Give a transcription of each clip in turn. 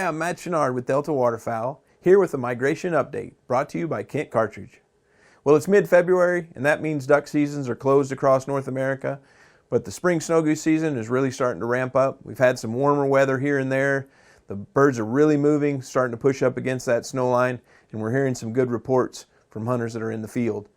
I'm Matt Chenard with DeltaWaterfowl, here with a migration update brought to you by Kent Cartridge. Well, it's mid-February, and that means duck seasons are closed across North America, but the spring snow goose season is really starting to ramp up. We've had some warmer weather here and there. The birds are really moving, starting to push up against that snow line, and we're hearing some good reports from hunters that are in the field.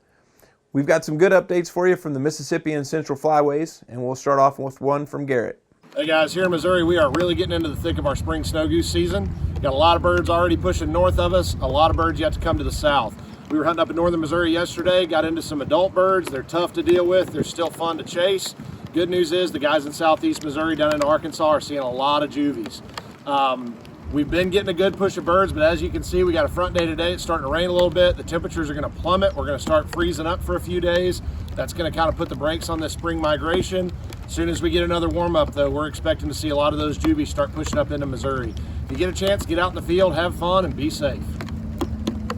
We've got some good updates for you from the Mississippi and Central Flyways, and we'll start off with one from Garrett. Hey guys, here in Missouri, we are really getting into the thick of our spring snow goose season. Got a lot of birds already pushing north of us, a lot of birds yet to come to the south. We were hunting up in northern Missouri yesterday, got into some adult birds. They're tough to deal with, they're still fun to chase. Good news is the guys in southeast Missouri down in Arkansas are seeing a lot of juvies. We've been getting a good push of birds, but as you can see, we got a front day today. It's starting to rain a little bit. The temperatures are gonna plummet. We're gonna start freezing up for a few days. That's gonna kind of put the brakes on this spring migration. As soon as we get another warm up though, we're expecting to see a lot of those juvies start pushing up into Missouri. If you get a chance, get out in the field, have fun, and be safe.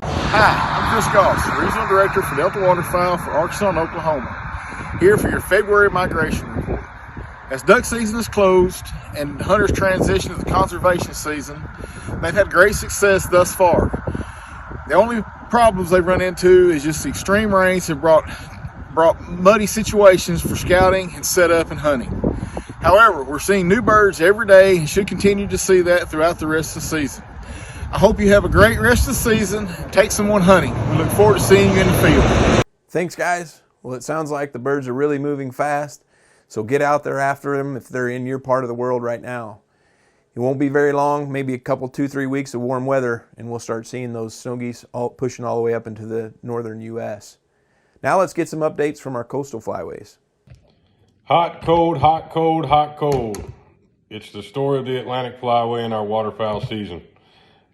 Hi, I'm Chris Goss, Regional Director for DeltaWaterfowl for Arkansas and Oklahoma, here for your February migration report. As duck season is closed and hunters transition to the conservation season, they've had great success thus far. The only problems they've run into is just the extreme rains have brought muddy situations for scouting and setup and hunting. However, we're seeing new birds every day and should continue to see that throughout the rest of the season. I hope you have a great rest of the season and take someone hunting. We look forward to seeing you in the field. Thanks, guys. Well, it sounds like the birds are really moving fast, so get out there after them if they're in your part of the world right now. It won't be very long, maybe a couple, 2-3 weeks of warm weather, and we'll start seeing those snow geese pushing all the way up into the northern U.S. Now let's get some updates from our coastal flyways. Hot, cold, hot, cold, hot, cold. It's the story of the Atlantic Flyway and our waterfowl season.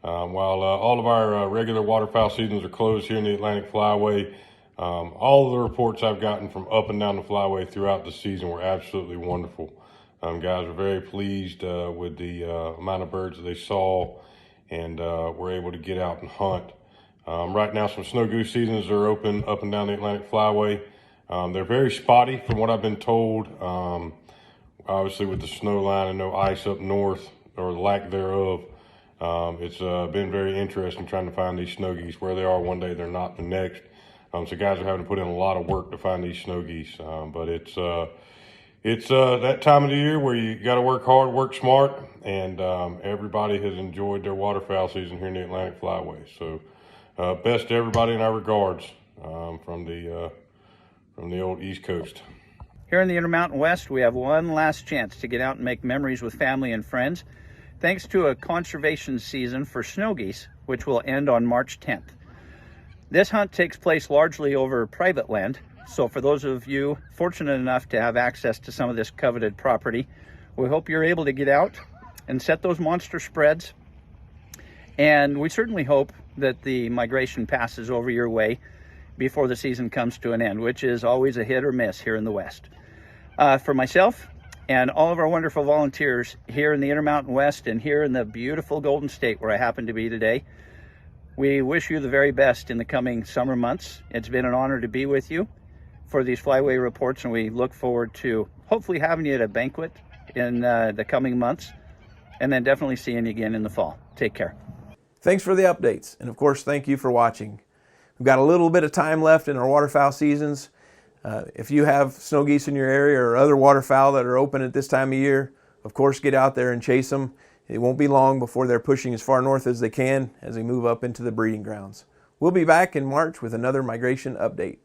While all of our regular waterfowl seasons are closed here in the Atlantic Flyway, all of the reports I've gotten from up and down the Flyway throughout the season were absolutely wonderful. Guys were very pleased with the amount of birds that they saw and were able to get out and hunt. Right now, some snow goose seasons are open up and down the Atlantic Flyway. They're very spotty from what I've been told. Obviously with the snow line and no ice up north, or lack thereof, it's been very interesting trying to find these snow geese. Where they are one day, they're not the next. So guys are having to put in a lot of work to find these snow geese. But it's that time of the year where you got to work hard, work smart, and everybody has enjoyed their waterfowl season here in the Atlantic Flyway. So best to everybody in our regards from the old East Coast. Here in the Intermountain West, we have one last chance to get out and make memories with family and friends, thanks to a conservation season for snow geese, which will end on March 10th. This hunt takes place largely over private land, so for those of you fortunate enough to have access to some of this coveted property, we hope you're able to get out and set those monster spreads. And we certainly hope that the migration passes over your way before the season comes to an end, which is always a hit or miss here in the West. For myself and all of our wonderful volunteers here in the Intermountain West and here in the beautiful Golden State where I happen to be today, we wish you the very best in the coming summer months. It's been an honor to be with you for these Flyway reports, and we look forward to hopefully having you at a banquet in the coming months, and then definitely seeing you again in the fall. Take care. Thanks for the updates, and of course, thank you for watching. We've got a little bit of time left in our waterfowl seasons. If you have snow geese in your area or other waterfowl that are open at this time of year, of course, get out there and chase them. It won't be long before they're pushing as far north as they can as they move up into the breeding grounds. We'll be back in March with another migration update.